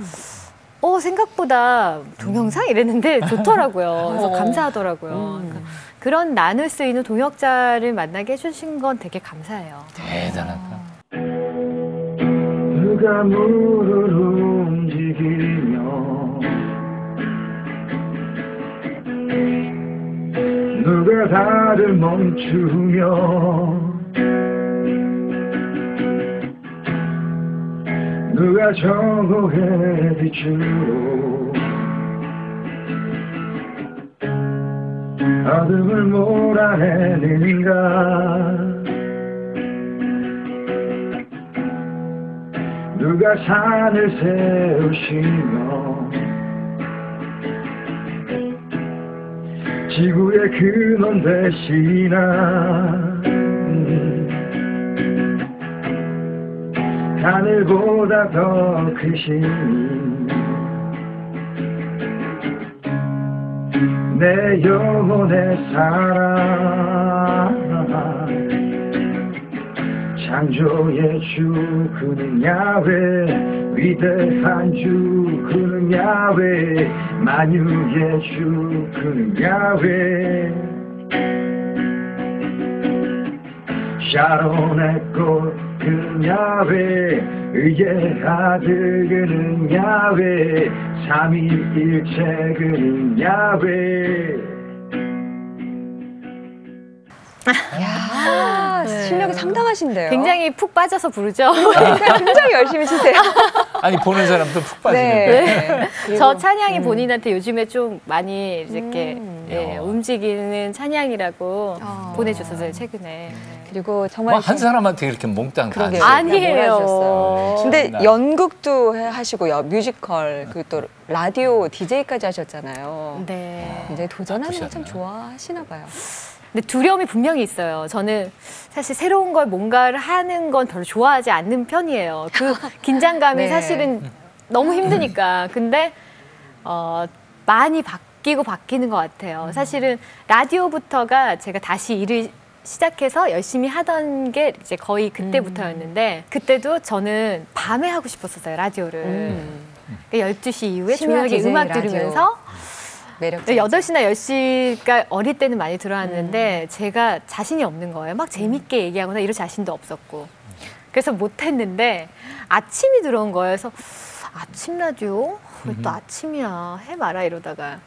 생각보다 동영상 이랬는데 좋더라고요. 그래서 감사하더라고요. 그러니까 그런 나눌 수 있는 동역자를 만나게 해주신 건 되게 감사해요. 대단하다. 누가 물을 움직이며 누가 달을 멈추며 누가 정오의 빛으로 어둠을 몰아내는가 누가 산을 세우시며 지구의 근원 되시나 하늘보다 더 크신 내 영혼의 사랑 창조의 주 그는 야훼 위대한 주 그는 야훼 만유의 주 그는 야훼 샤론의 꽃 그는 야훼 의의 아들 그는 야훼 삼위일체 그는 야훼. 야, 실력이 상당하신데요. 굉장히 푹 빠져서 부르죠. 굉장히 열심히 치세요. 아니 보는 사람도 푹 빠지는데. 네. 저 찬양이 본인한테 요즘에 좀 많이 이렇게 야. 움직이는 찬양이라고 보내줬었어요, 최근에. 그리고 정말 뭐 한 사람한테 이렇게 몽땅 다 그러게요. 하시네. 아니에요. 몰아주셨어요. 근데 나- 연극도 하시고요, 뮤지컬, 그리고 또 라디오 DJ까지 하셨잖아요. 네. 굉장히 도전하는 거 참 바쁘셨네. 좋아하시나 봐요. 근데 두려움이 분명히 있어요. 저는 사실 새로운 걸 뭔가를 하는 건 별로 좋아하지 않는 편이에요. 그 긴장감이 네. 사실은 너무 힘드니까. 근데 많이 바뀌는 것 같아요. 사실은 라디오부터가 제가 다시 일을 시작해서 열심히 하던 게 이제 거의 그때부터였는데 그때도 저는 밤에 하고 싶었었어요, 라디오를. 그러니까 12시 이후에 심야 조용하게 DJ 음악 라디오. 들으면서 매력적이죠. 8시나 10시가 어릴 때는 많이 들어왔는데 제가 자신이 없는 거예요. 막 재밌게 얘기하거나 이럴 자신도 없었고. 그래서 못했는데 아침이 들어온 거예요. 그래서 아침 라디오? 왜 또 아침이야? 해봐라 이러다가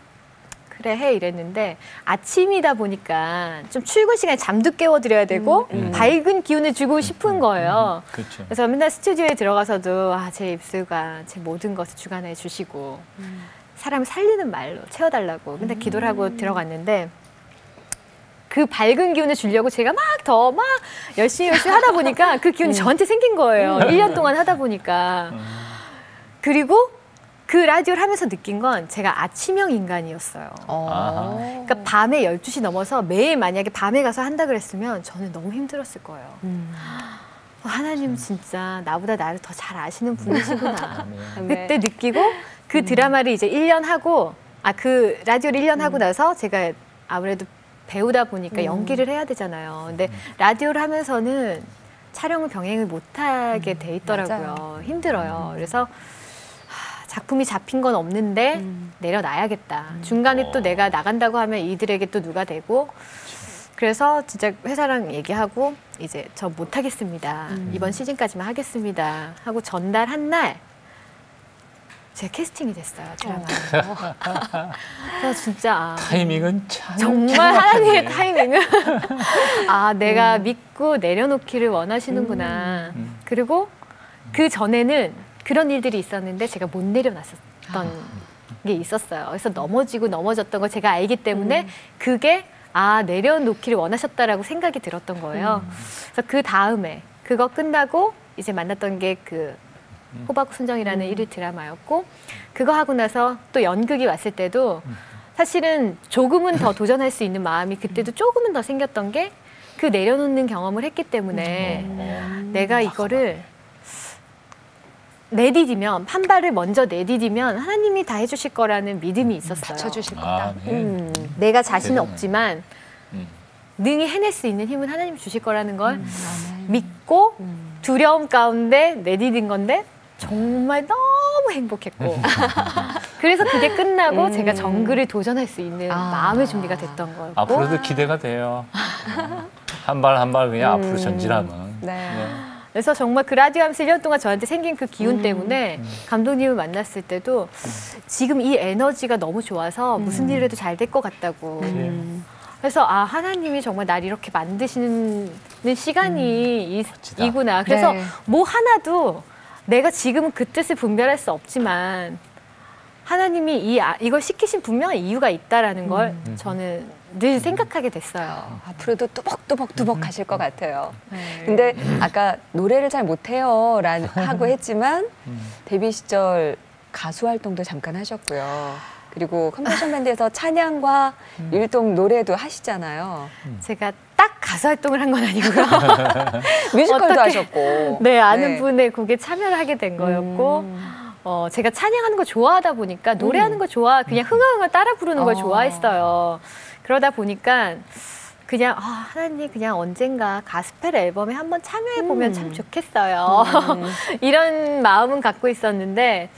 그래 해 이랬는데 아침이다 보니까 좀 출근 시간에 잠도 깨워드려야 되고 밝은 기운을 주고 싶은 거예요. 그렇죠. 그래서 맨날 스튜디오에 들어가서도 제 입술과 제 모든 것을 주관해 주시고 사람을 살리는 말로 채워달라고 맨날 기도를 하고 들어갔는데 그 밝은 기운을 주려고 제가 더 열심히 하다 보니까 그 기운이 저한테 생긴 거예요. 1년 동안 하다 보니까. 그리고 그 라디오를 하면서 느낀 건 제가 아침형 인간이었어요. 그러니까 밤에 12시 넘어서 매일 만약에 밤에 가서 한다 그랬으면 저는 너무 힘들었을 거예요. 하나님 진짜 나보다 나를 더 잘 아시는 분이시구나. 그때 느끼고 그 드라마를 이제 1년 하고 그 라디오를 1년 하고 나서 제가 아무래도 배우다 보니까 연기를 해야 되잖아요. 근데 라디오를 하면서는 촬영을 병행을 못하게 돼 있더라고요. 맞아요. 힘들어요. 그래서 작품이 잡힌 건 없는데 내려놔야겠다. 중간에 또 내가 나간다고 하면 이들에게 또 누가 되고 그래서 진짜 회사랑 얘기하고 이제 저 못하겠습니다. 이번 시즌까지만 하겠습니다. 하고 전달한 날 제가 캐스팅이 됐어요, 드라마에. 그래서 진짜 타이밍은 참 정말 하나님의 타이밍은 내가 믿고 내려놓기를 원하시는구나. 그리고 그 전에는 그런 일들이 있었는데 제가 못 내려놨었던 게 있었어요. 그래서 넘어졌던 걸 제가 알기 때문에 그게 내려놓기를 원하셨다라고 생각이 들었던 거예요. 그래서 그 다음에 그거 끝나고 이제 만났던 게 그 호박 순정이라는 1위 드라마였고 그거 하고 나서 또 연극이 왔을 때도 사실은 조금은 더 도전할 수 있는 마음이 그때도 조금은 더 생겼던 게 그 내려놓는 경험을 했기 때문에 내가 이거를 내디디면 한 발을 먼저 내디디면 하나님이 다 해주실 거라는 믿음이 있었어요. 받쳐주실 거다. 네. 내가 자신은 대단해. 없지만 음. 능히 해낼 수 있는 힘은 하나님이 주실 거라는 걸 믿고 두려움 가운데 내디딘 건데 정말 너무 행복했고 그래서 그게 끝나고 제가 정글을 도전할 수 있는 마음의 준비가 됐던 거였고 앞으로도 기대가 돼요. 한 발 한 발 그냥 앞으로 전진하면. 네. 그래서 정말 그 라디오 하면서 1년 동안 저한테 생긴 그 기운 때문에 감독님을 만났을 때도 지금 이 에너지가 너무 좋아서 무슨 일을 해도 잘 될 것 같다고. 그래서 하나님이 정말 날 이렇게 만드시는 시간이 멋지다. 이구나. 그래서 네. 뭐 하나도 내가 지금은 그 뜻을 분별할 수 없지만 하나님이 이걸 시키신 분명한 이유가 있다라는 걸 저는 늘 생각하게 됐어요. 앞으로도 뚜벅뚜벅 하실 것 같아요. 네. 근데 아까 노래를 잘 못해요 하고 했지만 데뷔 시절 가수 활동도 잠깐 하셨고요. 그리고 컨벤션 밴드에서 찬양과 율동 노래도 하시잖아요. 제가 딱 가수 활동을 한 건 아니고요. 뮤지컬도 어떻게- 하셨고. 네, 아는 네. 분의 곡에 참여를 하게 된 거였고 제가 찬양하는 거 좋아하다 보니까 노래하는 거 그냥 흥얼흥얼 따라 부르는 걸 좋아했어요. 그러다 보니까 그냥 하나님 그냥 언젠가 가스펠 앨범에 한번 참여해보면 참 좋겠어요. 이런 마음은 갖고 있었는데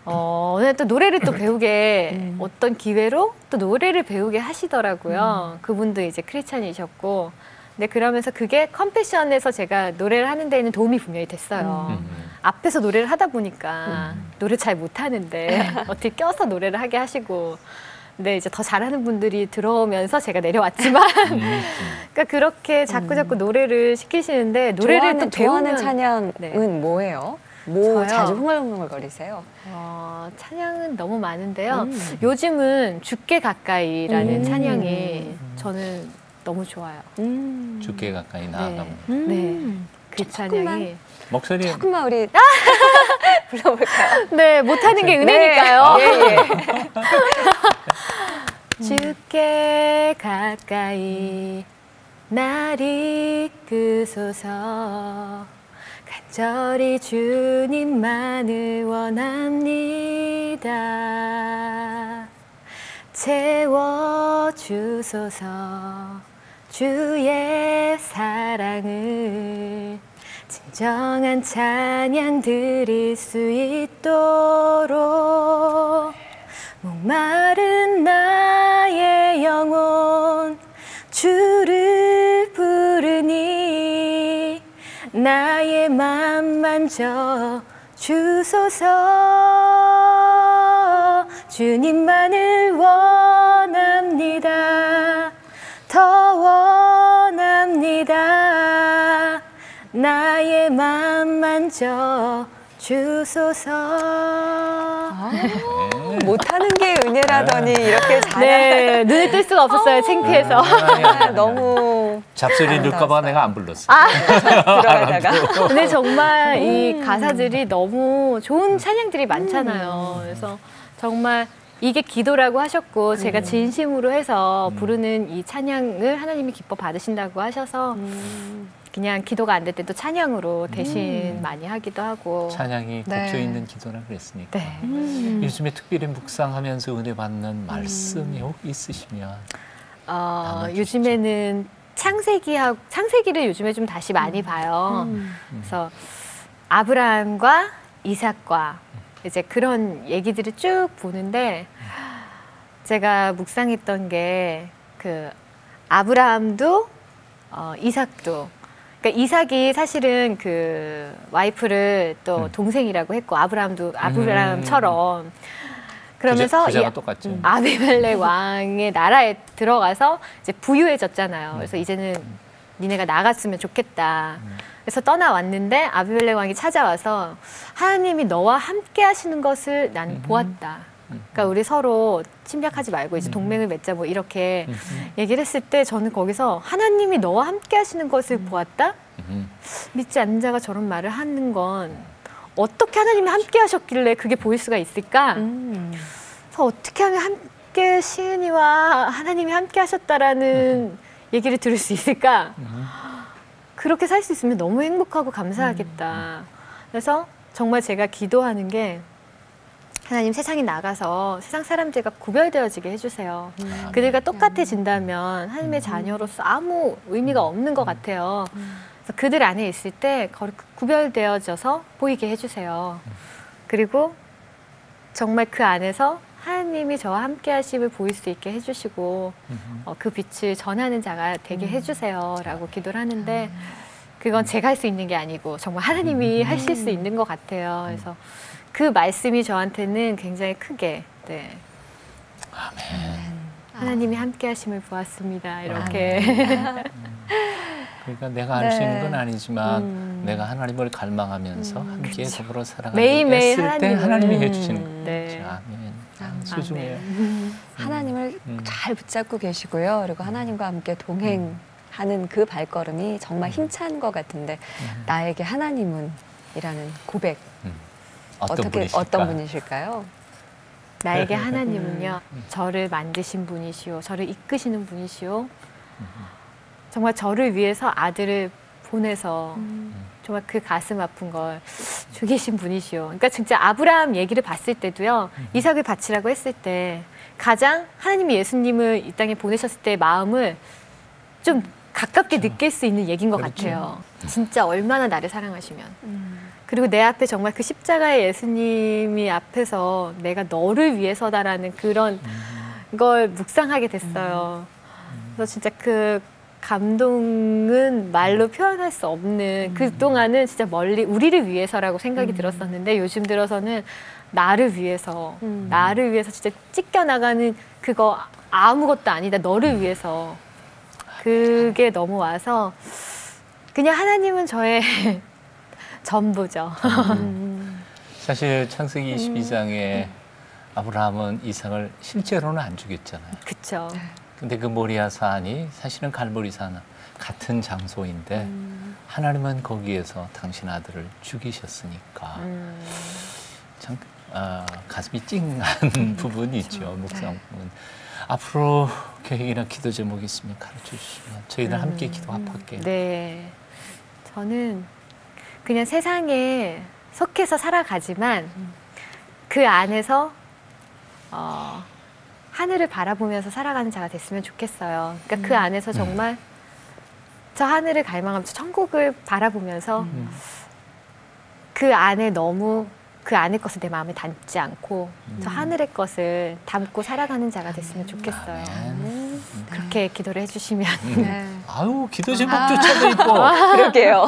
오늘 또 노래를 또 배우게 어떤 기회로 또 노래를 배우게 하시더라고요. 그분도 이제 크리스찬이셨고 네, 그러면서 그게 컴패션에서 제가 노래를 하는 데에는 도움이 분명히 됐어요. 앞에서 노래를 하다 보니까 노래 잘 못하는데 어떻게 껴서 노래를 하게 하시고 근데 이제 더 잘하는 분들이 들어오면서 제가 내려왔지만 그러니까 그렇게 자꾸 노래를 시키시는데 노래를 또 좋아하는 배우면 찬양은 네. 뭐예요? 뭐 저요? 자주 흥얼흥얼거리세요? 찬양은 너무 많은데요. 요즘은 죽게 가까이라는 찬양이 저는 너무 좋아요. 죽게 가까이 나아가면 네, 그 찬양이 목소리 조금만 우리 불러볼까요? 네, 못하는 게 은혜니까요. 예. 죽게 가까이 날 이끄소서 간절히 주님만을 원합니다. 채워주소서 주의 사랑을 진정한 찬양 드릴 수 있도록 목마른 나의 영혼 주를 부르니 나의 맘 만져 주소서 주님만을 원합니다. 더 원합니다. 나의 맘 만져 주소서. 못하는 게 은혜라더니 이렇게 잘해. 네, 눈을 뜰 수가 없었어요. 창피해서. 너무 잡소리 넣을까봐 내가 안 불렀어. 들어가다가. 근데 정말 이 가사들이 너무 좋은 찬양들이 많잖아요. 그래서 정말 이게 기도라고 하셨고 제가 진심으로 해서 부르는 이 찬양을 하나님이 기뻐 받으신다고 하셔서 그냥 기도가 안 될 때 또 찬양으로 대신 많이 하기도 하고. 찬양이 네. 곱져 있는 기도라 그랬으니까. 네. 요즘에 특별히 묵상하면서 은혜 받는 말씀이 혹 있으시면 나눠주시죠. 요즘에는 창세기를 요즘에 좀 다시 많이 봐요. 그래서 아브라함과 이삭과 이제 그런 얘기들을 쭉 보는데 제가 묵상했던 게 그 아브라함도 이삭도 그러니까 이삭이 사실은 그 와이프를 또 동생이라고 했고 아브라함도 아브라함처럼 그러면서 부자가 똑같죠. 아비멜렉 왕의 나라에 들어가서 이제 부유해졌잖아요. 그래서 이제는 니네가 나갔으면 좋겠다. 그래서 떠나왔는데 아비멜렉 왕이 찾아와서 하나님이 너와 함께 하시는 것을 난 보았다. 그러니까 우리 서로 침략하지 말고 이제 동맹을 맺자 뭐 이렇게 얘기를 했을 때 저는 거기서 하나님이 너와 함께 하시는 것을 보았다? 믿지 않는 자가 저런 말을 하는 건 어떻게 하나님이 함께 하셨길래 그게 보일 수가 있을까? 그래서 어떻게 하면 함께 시은이와 하나님이 함께 하셨다라는 얘기를 들을 수 있을까? 그렇게 살 수 있으면 너무 행복하고 감사하겠다. 그래서 정말 제가 기도하는 게 하나님 세상에 나가서 세상 사람들과 구별되어지게 해주세요. 그들과 똑같아진다면 하나님의 자녀로서 아무 의미가 없는 것 같아요. 그래서 그들 안에 있을 때 구별되어져서 보이게 해주세요. 그리고 정말 그 안에서 하나님이 저와 함께 하심을 보일 수 있게 해주시고 그 빛을 전하는 자가 되게 해주세요 라고 기도를 하는데 그건 제가 할 수 있는 게 아니고 정말 하나님이 하실 수 있는 것 같아요. 그래서 그 말씀이 저한테는 굉장히 크게 네. 하나님이 함께 하심을 보았습니다. 이렇게. 그러니까 내가 할 수 있는 건 아니지만 내가 하나님을 갈망하면서 함께 더불어 살아가고 매일매일 했을 때 하나님이 해주시는 거죠. 네. 아멘. 소중해요. 하나님을 잘 붙잡고 계시고요. 그리고 하나님과 함께 동행하는 그 발걸음이 정말 힘찬 것 같은데 나에게 하나님은 이라는 고백 어떤 분이실까요? 나에게 하나님은요. 저를 만드신 분이시오. 저를 이끄시는 분이시오. 정말 저를 위해서 아들을 보내서 정말 그 가슴 아픈 걸 죽이신 분이시오. 그러니까 진짜 아브라함 얘기를 봤을 때도요. 이삭을 바치라고 했을 때 가장 하나님이 예수님을 이 땅에 보내셨을 때의 마음을 좀 가깝게 느낄 수 있는 얘기인 것 같아요. 진짜 얼마나 나를 사랑하시면. 그리고 내 앞에 정말 그 십자가의 예수님이 앞에서 내가 너를 위해서다라는 그런 걸 묵상하게 됐어요. 그래서 진짜 그 감동은 말로 표현할 수 없는 그동안은 진짜 멀리 우리를 위해서라고 생각이 들었었는데 요즘 들어서는 나를 위해서 진짜 찢겨나가는 그거 아무것도 아니다. 너를 위해서. 그게 너무 와서 그냥 하나님은 저의 전부죠. 사실 창세기 22장에 아브라함은 이삭을 실제로는 안 죽였잖아요. 그쵸. 근데 그 모리아 산이 사실은 갈보리산 같은 장소인데 하나님은 거기에서 당신 아들을 죽이셨으니까 참 가슴이 찡한 부분이 있죠. 묵상 부분. 앞으로 계획이나 기도 제목이 있으면 가르쳐 주시면 저희들 함께 기도 합할게요. 네. 저는 그냥 세상에 속해서 살아가지만 그 안에서 하늘을 바라보면서 살아가는 자가 됐으면 좋겠어요. 그러니까 그 안에서 정말 저 하늘을 갈망하면서 천국을 바라보면서 그 안에 너무 그 안의 것을 내 마음에 담지 않고 저 하늘의 것을 담고 살아가는 자가 됐으면 좋겠어요. 그렇게 기도를 해주시면. 아유, 기도 제목조차도 이뻐. 그러게요.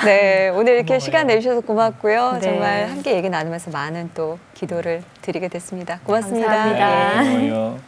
네, 오늘 이렇게 시간 내주셔서 고맙고요. 네. 정말 함께 얘기 나누면서 많은 또 기도를 드리게 됐습니다. 고맙습니다. 감사합니다. 예. 고마워요.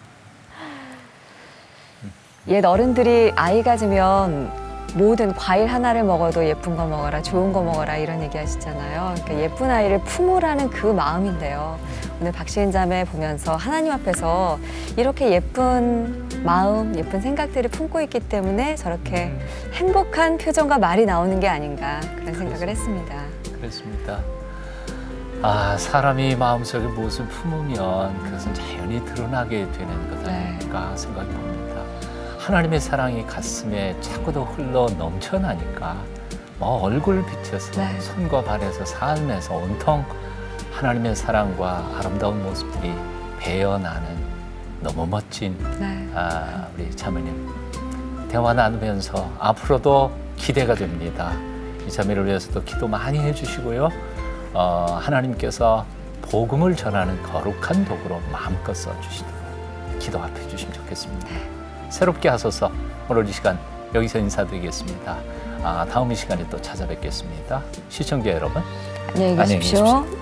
옛 어른들이 아이 가지면 모든 과일 하나를 먹어도 예쁜 거 먹어라, 좋은 거 먹어라 이런 얘기 하시잖아요. 그러니까 예쁜 아이를 품으라는 그 마음인데요. 오늘 박시은 자매 보면서 하나님 앞에서 이렇게 예쁜 마음, 예쁜 생각들을 품고 있기 때문에 저렇게 행복한 표정과 말이 나오는 게 아닌가 그런 생각을 했습니다. 그렇습니다. 사람이 마음속에 무엇을 품으면 그것은 자연히 드러나게 되는 것 아닐까 생각이 듭니다. 하나님의 사랑이 가슴에 차고도 흘러 넘쳐나니까 얼굴을 비춰서 손과 발에서 삶에서 온통 하나님의 사랑과 아름다운 모습들이 배어나는 너무 멋진 우리 자매님 대화 나누면서 앞으로도 기대가 됩니다. 이 자매를 위해서도 기도 많이 해주시고요. 하나님께서 복음을 전하는 거룩한 도구로 마음껏 써주시도록 기도해 주시면 좋겠습니다. 새롭게 하소서. 오늘 이 시간 여기서 인사드리겠습니다. 다음 이 시간에 또 찾아뵙겠습니다. 시청자 여러분, 안녕히 계십시오.